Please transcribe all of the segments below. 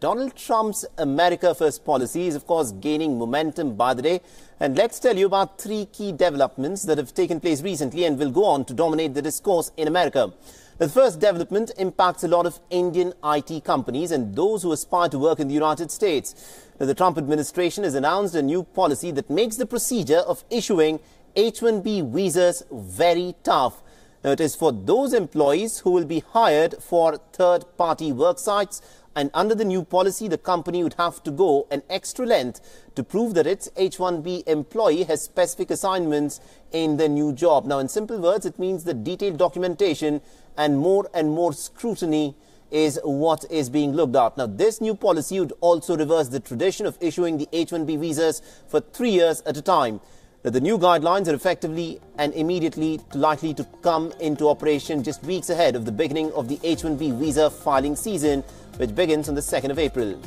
Donald Trump's America First policy is, of course, gaining momentum by the day. And let's tell you about three key developments that have taken place recently and will go on to dominate the discourse in America. The first development impacts a lot of Indian IT companies and those who aspire to work in the United States. Now, the Trump administration has announced a new policy that makes the procedure of issuing H-1B visas very tough. Now, it is for those employees who will be hired for third-party work sites, and under the new policy, the company would have to go an extra length to prove that its H-1B employee has specific assignments in the new job. Now, in simple words, it means that detailed documentation and more scrutiny is what is being looked at. Now, this new policy would also reverse the tradition of issuing the H-1B visas for 3 years at a time. Now, the new guidelines are effectively and immediately likely to come into operation just weeks ahead of the beginning of the H-1B visa filing season, which begins on the 2nd of April.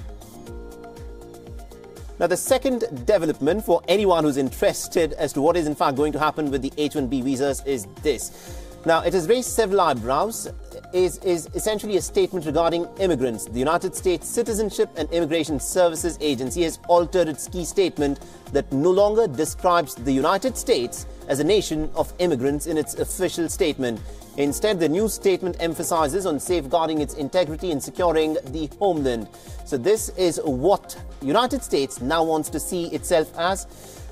Now, the second development for anyone who's interested as to what is in fact going to happen with the H-1B visas is this. Now, it has raised several eyebrows. Is essentially a statement regarding immigrants. The United States Citizenship and Immigration Services Agency has altered its key statement that no longer describes the United States as a nation of immigrants in its official statement. Instead, the new statement emphasizes on safeguarding its integrity and securing the homeland. So this is what the United States now wants to see itself as.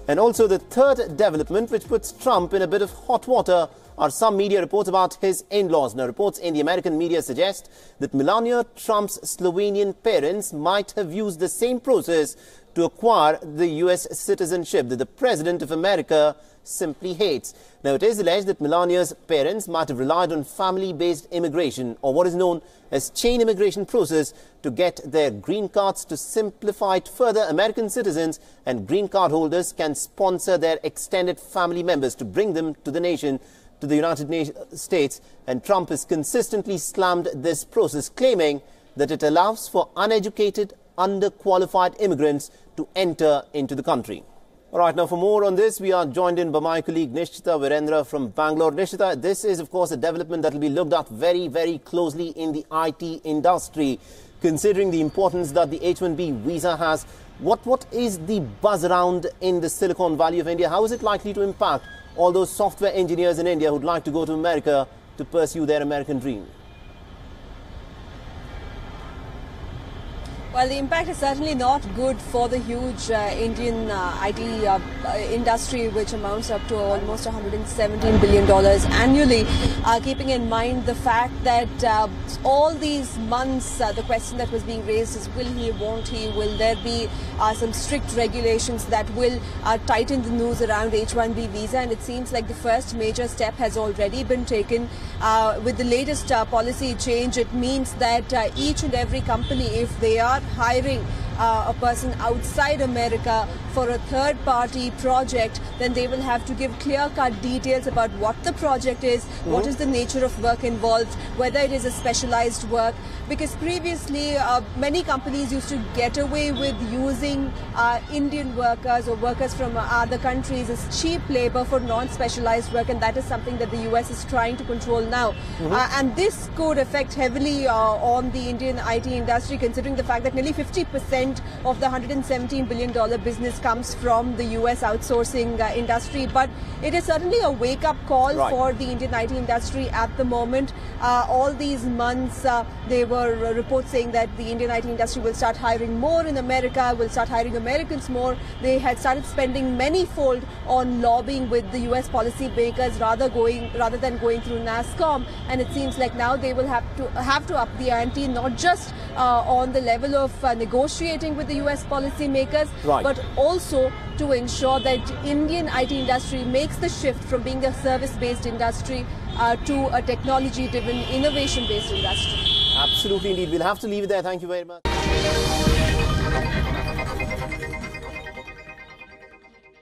And also the third development, which puts Trump in a bit of hot water, are some media reports about his in-laws. Now, reports in the American media suggest that Melania Trump's Slovenian parents might have used the same process to acquire the U.S. citizenship that the President of America simply hates. Now, it is alleged that Melania's parents might have relied on family-based immigration, or what is known as chain immigration process, to get their green cards. To simplify it further, American citizens and green card holders can sponsor their extended family members to bring them to the nation, to the United States, and Trump has consistently slammed this process, claiming that it allows for uneducated, underqualified immigrants to enter into the country. All right, now for more on this, we are joined in by my colleague Nishchita Virendra from Bangalore. Nishchita, this is of course a development that will be looked at very, very closely in the IT industry, considering the importance that the H-1B visa has. What is the buzz around in the Silicon Valley of India? How is it likely to impact all those software engineers in India who'd like to go to America to pursue their American dream? Well, the impact is certainly not good for the huge Indian IT industry, which amounts up to almost $117 billion annually, keeping in mind the fact that all these months, the question that was being raised is, will he, won't he, will there be some strict regulations that will tighten the noose around H-1B visa? And it seems like the first major step has already been taken. With the latest policy change, it means that each and every company, if they are hiring a person outside America for a third-party project, then they will have to give clear-cut details about what the project is, what is the nature of work involved, whether it is a specialized work. Because previously, many companies used to get away with using Indian workers or workers from other countries as cheap labor for non-specialized work, and that is something that the US is trying to control now. And this could affect heavily on the Indian IT industry, considering the fact that nearly 50% of the $117 billion business comes from the US outsourcing industry. But it is certainly a wake-up call for the Indian IT industry at the moment. All these months, there were reports saying that the Indian IT industry will start hiring more in America, will start hiring Americans more. They had started spending many-fold on lobbying with the US policymakers rather than going through NASSCOM. And it seems like now they will have to up the ante, not just on the level of negotiating with the US policymakers, but also to ensure that Indian IT industry makes the shift from being a service-based industry to a technology-driven, innovation-based industry. Absolutely indeed. We'll have to leave it there. Thank you very much.